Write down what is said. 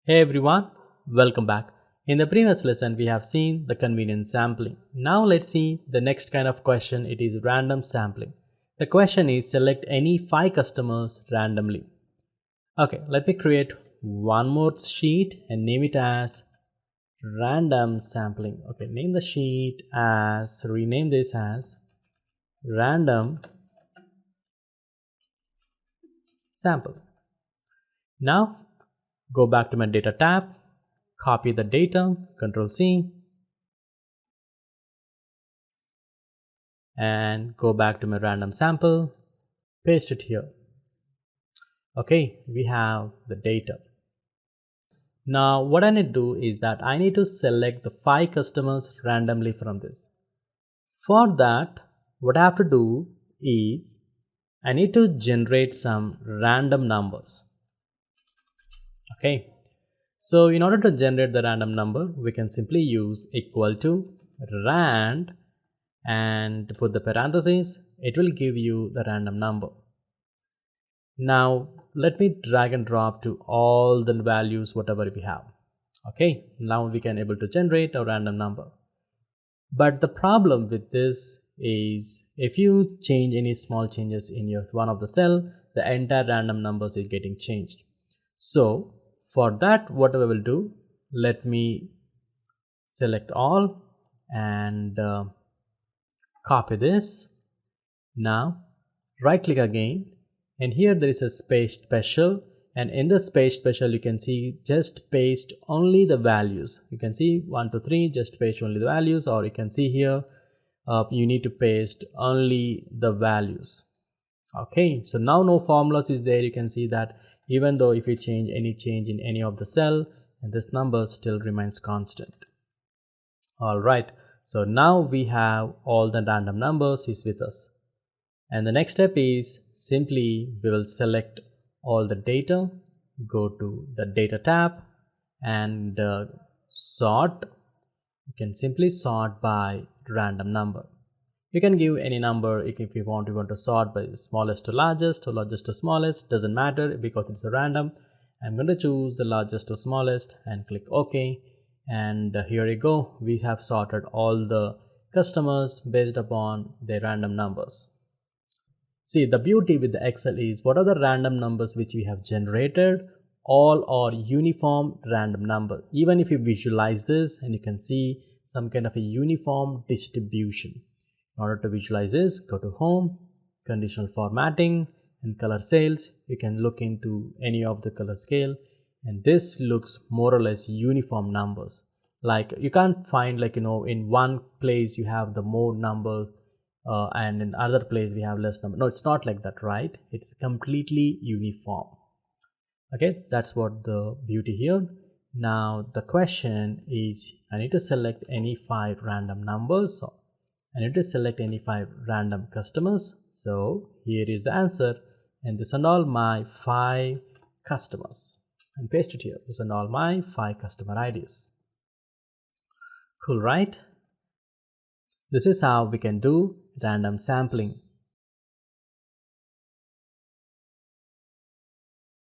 Hey everyone, welcome back. In the previous lesson, we have seen the convenience sampling. Now let's see the next kind of question. It is random sampling. The question is select any 5 customers randomly. Okay, let me create one more sheet and name it as random sampling. Okay, rename this as random sample. Now go back to my data tab, copy the data, Ctrl C, and go back to my random sample, paste it here. Okay, we have the data. Now what I need to do is that I need to select the 5 customers randomly from this. For that, what I have to do is I need to generate some random numbers. Okay, so in order to generate the random number, we can simply use equal to rand and put the parentheses. It will give you the random number. Now let me drag and drop to all the values whatever we have. Okay, now we can able to generate a random number. But the problem with this is if you change any small changes in your one of the cell, the entire random numbers is getting changed. So for that, what I will do, let me select all and copy this. Now right click again, and here there is a space special, and in the space special you can see just paste only the values. You can see 1 2 3, just paste only the values, or you can see here you need to paste only the values. Okay, so now no formulas is there. You can see that even though if you change in any of the cell, and this number still remains constant. All right, so now we have all the random numbers is with us. And the next step is simply we will select all the data, go to the data tab and sort. You can simply sort by random number. You can give any number if you want to sort by smallest to largest or largest to smallest, doesn't matter because it's a random. I'm going to choose the largest to smallest and click OK, and here you go, we have sorted all the customers based upon their random numbers. See, the beauty with the Excel is what are the random numbers which we have generated, all are uniform random number. Even if you visualize this, and you can see some kind of a uniform distribution. In order to visualize this, go to home, conditional formatting and color scales. You can look into any of the color scale, and this looks more or less uniform numbers. Like you can't find in one place you have the more number and in other place we have less number. No, it's not like that, right? It's completely uniform. Okay, that's what the beauty here. Now the question is I need to select any 5 random numbers. So I need to select any 5 random customers. So here is the answer, and this and all my 5 customers, and paste it here. This and all my 5 customer IDs. Cool, right? This is how we can do random sampling.